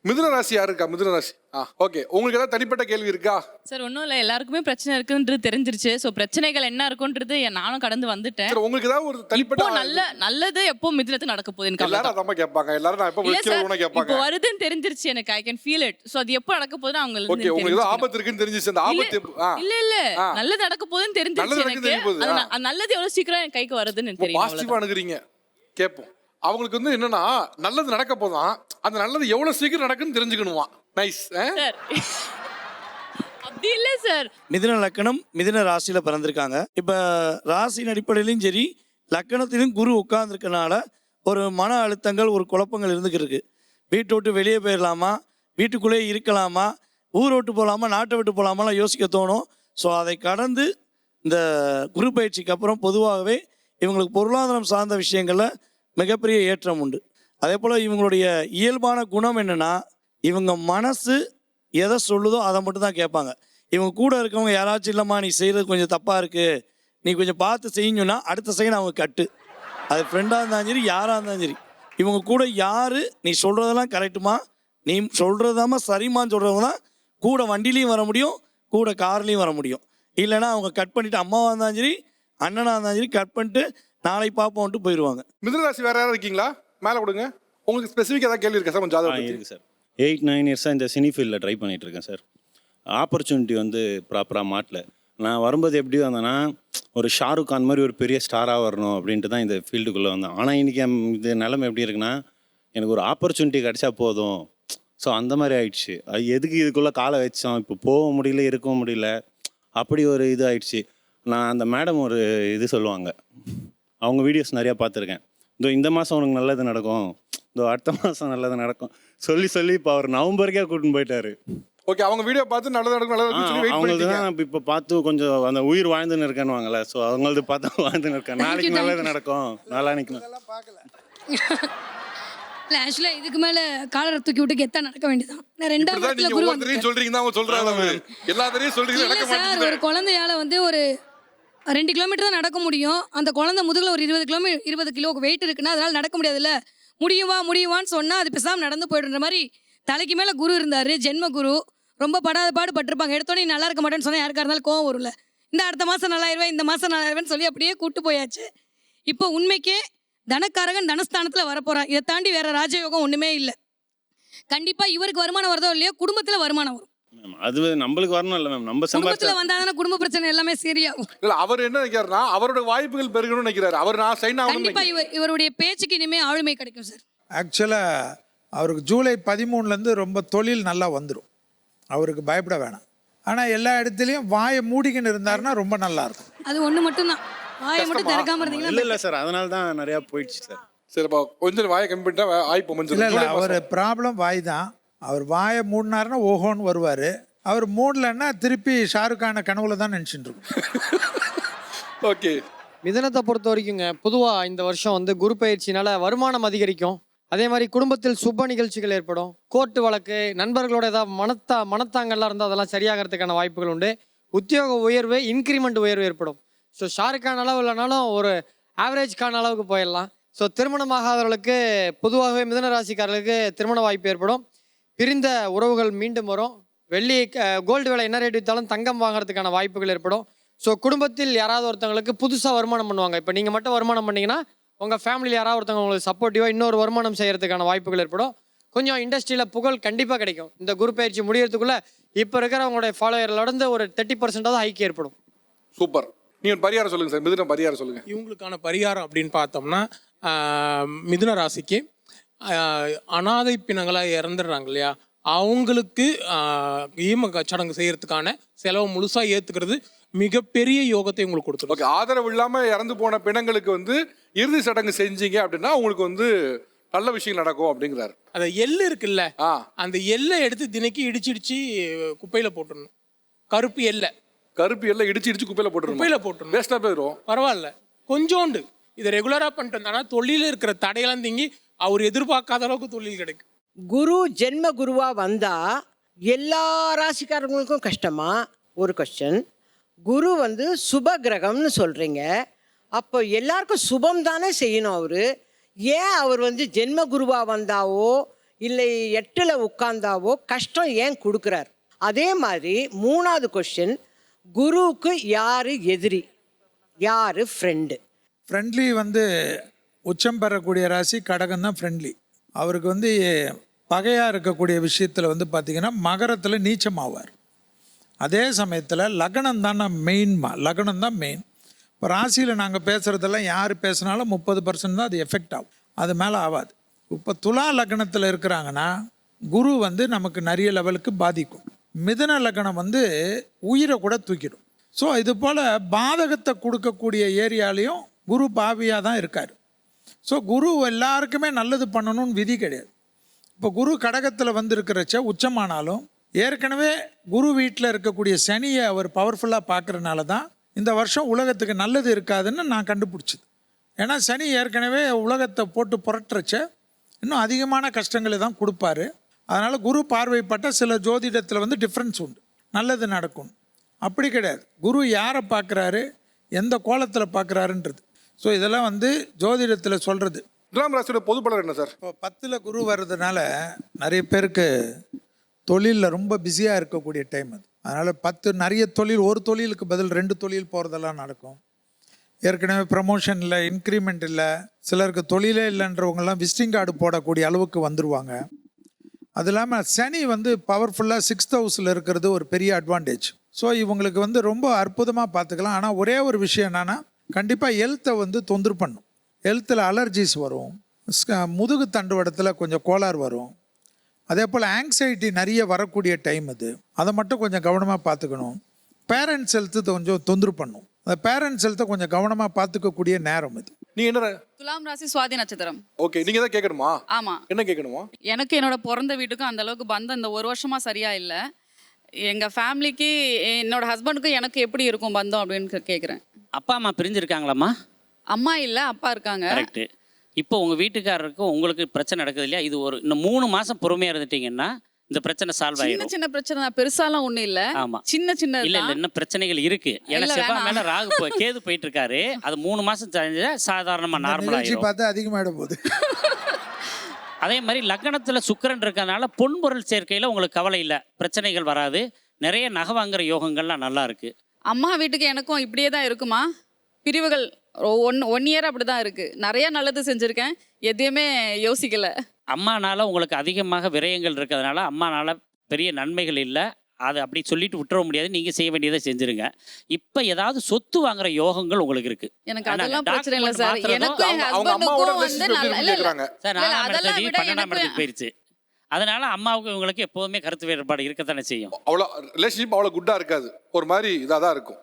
மிதுன ராசி யாரு இருக்கா? மிதுன ராசி. ஓகே. உங்களுக்கு ஏதாவது தனிப்பட்ட கேள்வி இருக்கா? சார் ஒன்றும் இல்லை, எல்லாருக்குமே பிரச்சனை இருக்குன்றது தெரிஞ்சிருச்சு. ஸோ பிரச்சனைகள் என்ன இருக்குன்றது நானும் கடந்து வந்துட்டேன். சரி, உங்களுக்கு ஏதாவது ஒரு தனிப்பட்ட நல்லது எப்போ மிதுனத்துக்கு நடக்க போகுது எனக்கு எல்லாரும் அதாம கேட்பாங்க. எல்லாரும் நான் எப்போ விக்கிறேன்னு கேட்பாங்க. இப்போ வருதுன்னு தெரிஞ்சிருச்சு எனக்கு. I can feel it. So அது எப்போ நடக்க போகுதுன்னு அவங்களுக்கு ஓகே. உங்களுக்கு ஏதாவது ஆபத்து இருக்குன்னு தெரிஞ்சிச்சு. அந்த ஆபத்து இல்ல நல்லது நடக்க போகுதுன்னு தெரிஞ்சிருச்சு எனக்கு. நல்லது எவ்வளவு சீக்கிரம் என் கைக்கு வருதுன்னு எனக்கு தெரியும். பாசிட்டிவா அணுகுறீங்க. கேட்போம். அவங்களுக்கு வந்து என்னன்னா நல்லது நடக்க போதான், அந்த நல்லது எவ்வளவு சீக்கிரம் நடக்குன்னு தெரிஞ்சுக்கணுமா. நைஸ். அப்படி இல்லை சார். மிதுன லக்கணம் மிதுன ராசியில் பிறந்திருக்காங்க. இப்போ ராசியின் அடிப்படையிலையும் சரி, லக்கணத்திலும் குரு உட்கார்ந்துருக்கனால ஒரு மன அழுத்தங்கள், ஒரு குழப்பங்கள் இருந்துக்கிட்டு இருக்கு. வீட்டை விட்டு வெளியே போயிடலாமா, வீட்டுக்குள்ளேயே இருக்கலாமா, ஊரை விட்டு போகலாமா, நாட்டை விட்டு போகலாமாலாம் யோசிக்க தோணும். ஸோ அதை கடந்து இந்த குரு பயிற்சிக்கு அப்புறம் பொதுவாகவே இவங்களுக்கு பொருளாதாரம் சார்ந்த விஷயங்களில் மிகப்பெரிய ஏற்றம் உண்டு. அதே போல் இவங்களுடைய இயல்பான குணம் என்னென்னா, இவங்க மனசு எதை சொல்லுதோ அதை மட்டும் தான் கேட்பாங்க. இவங்க கூட இருக்கவங்க யாராச்சும் இல்லைம்மா நீ செய்கிறது கொஞ்சம் தப்பாக இருக்குது, நீ கொஞ்சம் பார்த்து செய்யணுன்னா அடுத்த செகண்ட் அவங்க கட்டு. அது ஃப்ரெண்டாக இருந்தாலும் சரி, யாராக இருந்தாலும் சரி, இவங்க கூட யார் நீ சொல்கிறதெல்லாம் கரெக்டுமா, நீ சொல்கிறதாம சரிம்மான்னு சொல்கிறவங்க தான் கூட வண்டிலையும் வர முடியும், கூட கார்லேயும் வர முடியும். இல்லைன்னா அவங்க கட் பண்ணிவிட்டு அம்மாவாக இருந்தாலும் சரி, அண்ணனாக இருந்தாலும் சரி, கட் பண்ணிட்டு நாளைக்கு பார்ப்போம்ட்டு போயிடுவாங்க. மிதுன ராசி வேற யாராவது இருக்கீங்களா? மேலே கொடுங்க. உங்களுக்கு ஸ்பெசிஃபிக் ஏதாவது கேள்வி இருக்கா சார்? கொஞ்சம் ஜாதகம் இருக்குது சார். 8-9 இயர்ஸாக இந்த சினி ஃபீல்டில் ட்ரை பண்ணிகிட்டு இருக்கேன் சார். ஆப்பர்ச்சுனிட்டி வந்து ப்ராப்பராக மாட்டல. நான் வரும்போது எப்படி வந்தேன்னா, ஒரு ஷாருக் கான் மாதிரி ஒரு பெரிய ஸ்டாராக வரணும் அப்படின்ட்டு தான் இந்த ஃபீல்டுக்குள்ளே வந்தேன். ஆனால் இன்றைக்கி இது நிலைமை எப்படி இருக்குன்னா, எனக்கு ஒரு ஆப்பர்ச்சுனிட்டி கிடச்சா போதும். ஸோ அந்த மாதிரி ஆயிடுச்சு. அது எதுக்கு இதுக்குள்ளே காலை வச்சோம், இப்போ போக முடியல, இருக்கவும் முடியல, அப்படி ஒரு இது ஆயிடுச்சு. நான் அந்த மேடம் ஒரு இது சொல்லுவாங்க, அவங்க வீடியோஸ் நிறையா பார்த்துருக்கேன். இந்த மாதம் உனக்கு நல்லது நடக்கும், அடுத்த மாதம் நல்லது நடக்கும் சொல்லி இப்போ அவர் நவம்பருக்கே கூட்டின்னு போயிட்டாரு. ஓகே. அவங்க வீடியோ பார்த்து நல்லது நடக்கும் அவங்களுக்கு தான் இப்போ பார்த்து கொஞ்சம் அந்த உயிர் வாழ்ந்துன்னு இருக்கேன்னுவாங்கல்ல, ஸோ அவங்களது பார்த்தா வாழ்ந்துன்னு இருக்கேன். நாளைக்கு நல்லது நடக்கும், நாளானிக்கு இல்லை. ஆக்சுவலாக இதுக்கு மேலே காலரை தூக்கி விட்டு கெத்தா நடக்க வேண்டியதான். நான் 2ஆம் இடத்துல குரு சார். ஒரு குழந்தையால வந்து ஒரு 2 கிலோமீட்டர் தான் நடக்க முடியும். அந்த குழந்தை முதுகில் ஒரு 20 கிலோ வெயிட் இருக்குன்னா அதனால் நடக்க முடியாதுல்ல. முடியுவான்னு சொன்னால் அது பேசாமல் நடந்து போய்டுற மாதிரி தலைக்கு மேலே குரு இருந்தார், ஜென்ம குரு. ரொம்ப படாத பாடு பட்டிருப்பாங்க. எடுத்தோன்னே நல்லா இருக்க மாட்டேன்னு சொன்னால் யாருக்காக இருந்தாலும் கோவம் வரும்ல. இந்த அடுத்த மாதம் நல்லாயிருவேன், இந்த மாதம் நல்லாயிருவேன்னு சொல்லி அப்படியே கூட்டு போயாச்சு. இப்போ உண்மைக்கே தனக்காரகன் தனஸ்தானத்தில் வரப்போகிறான். இதை தாண்டி வேறு ராஜயோகம் ஒன்றுமே இல்லை. கண்டிப்பாக இவருக்கு வருமானம் வருதோ இல்லையோ, குடும்பத்தில் வருமானம் வரும். அது நம்மளுக்கு வரணும் இல்லை மேம், நம்ம குடும்பத்துல வந்தாதானே குடும்ப பிரச்சனை எல்லாமே சரியாகும். இல்ல அவர் என்ன நினைக்கிறாருன்னா, அவரோட வாய்ப்புகள் பெருகணும்னு நினைக்கிறாரு. அவர் நான் சைன் ஆகணும். கண்டிப்பா இவருடைய பேச்சுக்கு இனிமே ஆளுமை கிடைக்கும் சார். ஆக்சுவலா அவருக்கு ஜூலை 13 ரொம்ப தொழில் நல்லா வந்துடும். அவருக்கு பயப்பட வேணாம். ஆனா எல்லா இடத்துலயும் வாயை மூடிக்கின்னு இருந்தாருன்னா ரொம்ப நல்லா இருக்கும். அது ஒண்ணு மட்டும் தான். வாயை மட்டும் திறக்காம இருந்தீங்கன்னா இல்ல சார், அதனால தான் நிறைய போயிடுச்சு சார். சரிப்பா, கொஞ்சம் வாயை கம்மி பண்ணிட்டா ஆய்ப்பு மஞ்சள். இல்ல அவர் ப்ராப்ளம் வாய் தான். அவர் வாயை மூடினாருன்னா ஓஹோன்னு வருவார். அவர் மூடலன்னா திருப்பி ஷாருக் கான கனவுல தான் நினச்சிட்டு இருக்கும். ஓகே. மிதுனத்தை பொறுத்த வரைக்குங்க, பொதுவாக இந்த வருஷம் வந்து குரு பயிற்சினால வருமானம் அதிகரிக்கும். அதே மாதிரி குடும்பத்தில் சுப நிகழ்ச்சிகள் ஏற்படும். கோர்ட்டு வழக்கு, நண்பர்களோட ஏதாவது மனத்தாங்கல்லாம் இருந்தால் அதெல்லாம் சரியாகிறதுக்கான வாய்ப்புகள் உண்டு. உத்தியோக உயர்வு, இன்க்ரிமெண்ட் உயர்வு ஏற்படும். ஸோ ஷாருக்கான அளவு இல்லைனாலும் ஒரு ஆவரேஜ்க்கான அளவுக்கு போயிடலாம். ஸோ திருமணமாகாதவர்களுக்கு, பொதுவாகவே மிதுன ராசிக்காரர்களுக்கு திருமண வாய்ப்பு ஏற்படும். பிரிந்த உறவுகள் மீண்டும் வரும். வெள்ளி கோல்டு விலை என்ன ரேட் விற்றாலும் தங்கம் வாங்குறதுக்கான வாய்ப்புகள் ஏற்படும். ஸோ குடும்பத்தில் யாராவது ஒருத்தவங்களுக்கு புதுசாக வருமானம் பண்ணுவாங்க. இப்போ நீங்கள் மட்டும் வருமானம் பண்ணிங்கன்னா உங்கள் ஃபேமிலியில் யாராவது ஒருத்தவங்க உங்களுக்கு சப்போர்ட்டிவாக இன்னொரு வருமானம் செய்கிறதுக்கான வாய்ப்புகள் ஏற்படும். கொஞ்சம் இண்டஸ்ட்ரியில் புகழ் கண்டிப்பாக கிடைக்கும். இந்த குரு பயிற்சி முடியறதுக்குள்ளே இப்போ இருக்கிறவங்களுடைய ஃபாலோவர்லேருந்து ஒரு 30% ஹைக் ஏற்படும். சூப்பர். நீங்கள் பரிகாரம் சொல்லுங்கள் சார். மிதுன பரிகாரம் சொல்லுங்கள். இவங்களுக்கான பரிகாரம் அப்படின்னு பார்த்தோம்னா, மிதுன ராசிக்கு அனாதை பிணங்களாக இறந்துடுறாங்க இல்லையா, அவங்களுக்கு ஈம சடங்கு செய்யறதுக்கான செலவு முழுசாக ஏற்றுக்கிறது மிகப்பெரிய யோகத்தை உங்களுக்கு கொடுத்துரும். ஓகே. ஆதரவு இல்லாமல் இறந்து போன பிணங்களுக்கு வந்து இறுதி சடங்கு செஞ்சீங்க அப்படின்னா உங்களுக்கு வந்து நல்ல விஷயம் நடக்கும் அப்படிங்கிறாரு. அந்த எள்ளு இருக்குல்ல, அந்த எல்லை எடுத்து தினைக்கு இடிச்சு குப்பையில் போட்டுடணும். கருப்பு எல்லை இடிச்சு குப்பையில் போட்டுரும். வேஸ்ட்டாக போயிடும். பரவாயில்ல, கொஞ்சோண்டு இதை ரெகுலராக பண்ணிட்டு வந்தானா தொழிலில் இருக்கிற தடையெல்லாம் நீங்கி அவர் எதிர்பார்க்காத அளவுக்கு தொழில் கிடைக்கும். குரு ஜென்ம குருவா வந்தா எல்லா ராசிக்காரங்களுக்கும் கஷ்டமா? ஒரு கொஸ்டின். குரு வந்து சுப கிரகம்னு சொல்றீங்க, அப்போ எல்லாருக்கும் சுபம் தானே செய்யணும். அவர் ஏன் அவர் வந்து ஜென்ம குருவா வந்தாவோ இல்லை 8ல் உட்கார்ந்தாவோ கஷ்டம் ஏன் கொடுக்குறார்? அதே மாதிரி 3வது கொஸ்டின், குருவுக்கு யார் எதிரி, யார் ஃப்ரெண்டு? ஃப்ரெண்ட்லி வந்து உச்சம் பெறக்கூடிய ராசி கடகம் தான் ஃப்ரெண்ட்லி. அவருக்கு வந்து பகையாக இருக்கக்கூடிய விஷயத்தில் வந்து பார்த்திங்கன்னா மகரத்தில் நீச்சமாவார். அதே சமயத்தில் லக்னம் தான் லக்னம் தான் மெயின். இப்போ ராசியில் நாங்கள் பேசுகிறதெல்லாம் யார் பேசினாலும் 30% தான் அது எஃபெக்ட் ஆகும், அது மேலே ஆகாது. இப்போ துலா லக்னத்தில் இருக்கிறாங்கன்னா குரு வந்து நமக்கு நிறைய லெவலுக்கு பாதிக்கும். மிதுன லக்னம் வந்து உயிரை கூட தூக்கிடும். ஸோ இது போல் பாதகத்தை கொடுக்கக்கூடிய ஏரியாலையும் குரு பாவியாக தான் இருக்கார். ஸோ குரு எல்லாருக்குமே நல்லது பண்ணணும்னு விதி கிடையாது. இப்போ குரு கடகத்தில் வந்து இருக்கிறச்ச உச்சமானாலும் ஏற்கனவே குரு வீட்டில் இருக்கக்கூடிய சனியை அவர் பவர்ஃபுல்லாக பார்க்குறனால தான் இந்த வருஷம் உலகத்துக்கு நல்லது இருக்காதுன்னு நான் கண்டுபிடிச்சது. ஏன்னா சனி ஏற்கனவே உலகத்தை போட்டு புரட்டுறச்ச இன்னும் அதிகமான கஷ்டங்களை தான் கொடுப்பாரு. அதனால் குரு பார்வைப்பட்ட சில ஜோதிடத்தில் வந்து டிஃப்ரென்ஸ் உண்டு, நல்லது நடக்கும். அப்படி கிடையாது, குரு யாரை பார்க்குறாரு, எந்த கோலத்தில் பார்க்குறாருன்றது. ஸோ இதெல்லாம் வந்து ஜோதிடத்தில் சொல்கிறது. துலாம் ராசியோட பொது பலன் என்ன சார்? இப்போ 10ல் குரு வர்றதுனால நிறைய பேருக்கு தொழிலில் ரொம்ப பிஸியாக இருக்கக்கூடிய டைம் அது. அதனால் 10 நிறைய தொழில், ஒரு தொழிலுக்கு பதில் 2 தொழில் போகிறதெல்லாம் நடக்கும். ஏற்கனவே ப்ரமோஷன் இல்லை, இன்க்ரிமெண்ட் இல்லை, சிலருக்கு தொழிலே இல்லைன்றவங்கெல்லாம் விசிட்டிங் கார்டு போடக்கூடிய அளவுக்கு வந்துடுவாங்க. அது இல்லாமல் சனி வந்து பவர்ஃபுல்லாக 6th ஹவுஸில் இருக்கிறது ஒரு பெரிய அட்வான்டேஜ். ஸோ இவங்களுக்கு வந்து ரொம்ப அற்புதமாக பார்த்துக்கலாம். ஆனால் ஒரே ஒரு விஷயம் என்னென்னா, கண்டிப்பாக ஹெல்த்தை வந்து தொந்தரவு பண்ணும். ஹெல்த்தில் அலர்ஜிஸ் வரும், முதுகு தண்டுவடத்தில் கொஞ்சம் கோளாறு வரும். அதே போல் ஆங்ஸைட்டி நிறைய வரக்கூடிய டைம் அது, அதை மட்டும் கொஞ்சம் கவனமாக பார்த்துக்கணும். பேரண்ட்ஸ் ஹெல்த்து கொஞ்சம் தொந்தரவு பண்ணும். அந்த பேரண்ட்ஸ் ஹெல்த்தை கொஞ்சம் கவனமாக பார்த்துக்கக்கூடிய நேரம் இது. நீங்க என்ன? துலாம் ராசி சுவாதி நட்சத்திரம். ஓகே, நீங்க தான் கேட்கணுமா? ஆமா. என்ன கேட்கணுமா? எனக்கு என்னோட பிறந்த வீட்டுக்கும் அந்த அளவுக்கு பந்தம் இந்த 1 வருஷமா சரியா இல்ல. எங்க ஃபேமிலிக்கு, என்னோட ஹஸ்பண்டுக்கும் எனக்கு எப்படி இருக்கும் பந்தம் அப்படின்னு கேட்குறேன். அப்பா அம்மா பிரிஞ்சிருக்காங்களாம்மா? அம்மா இல்ல, அப்பா இருக்காங்க. கரெக்ட். இப்போ உங்கள் வீட்டுக்காரருக்கும் உங்களுக்கு பிரச்சனை நடக்குது இல்லையா? இது ஒரு இன்னும் 3 மாதம் பொறுமையாக இருந்துட்டீங்கன்னா இந்த பிரச்சனை சால்வ் ஆயிடும். சின்ன பிரச்சனை தான், பெருசாலாம் ஒண்ணும் இல்ல. ஆமா, சின்ன இல்ல இல்ல இன்னும் பிரச்சனைகள் இருக்கு. ஏன்னா செவ்வாய் மேல ராகு கேது போயிட்டு இருக்காரு. அது 3 மாசம் தெரிஞ்சா சாதாரணமா நார்மலா ஆயிடும். பார்த்தா அதிகமாயிடும் போது. அதே மாதிரி லக்னத்துல சுக்கிரன் இருக்கறனால பொன்பொருள் சேர்க்கையில உங்களுக்கு கவலை இல்லை, பிரச்சனைகள் வராது. நிறைய நகை வாங்குற யோகங்கள்லாம் நல்லா இருக்கு. அம்மா வீட்டுக்கு எனக்கும் இப்படியே தான் இருக்குமா? பிரிவுகள் 1 இயர் அப்படிதான் இருக்கு. நிறைய நல்லது செஞ்சிருக்கேன், எதையுமே யோசிக்கல. அம்மானால உங்களுக்கு அதிகமாக விரயங்கள் இருக்கிறதுனால அம்மானால பெரிய நன்மைகள் இல்லை. அதை அப்படி சொல்லிட்டு விட்டுற முடியாது, நீங்க செய்ய வேண்டியதை செஞ்சிருங்க. இப்ப ஏதாவது சொத்து வாங்குற யோகங்கள் உங்களுக்கு இருக்கு. எனக்கு அதெல்லாம் பிரச்சனை இல்லை சார். எனக்கும் என் அவங்க அம்மாவோட ஹஸ்பண்டுக்கும் வந்து ரிலேஷன்ஷிப் கேக்குறாங்க. சார் 4ஆம் இடத்துக்கு 12ஆம் இடத்துக்கு போயிருச்சு. அதனால அம்மாவுக்கு உங்களுக்கு எப்போதுமே கருத்து வேறுபாடு இருக்கத்தானே செய்யும். அவ்வளோ ரிலேஷன்ஷிப் அவ்வளோ குட்டா இருக்காது, ஒரு மாதிரி இதாக தான் இருக்கும்.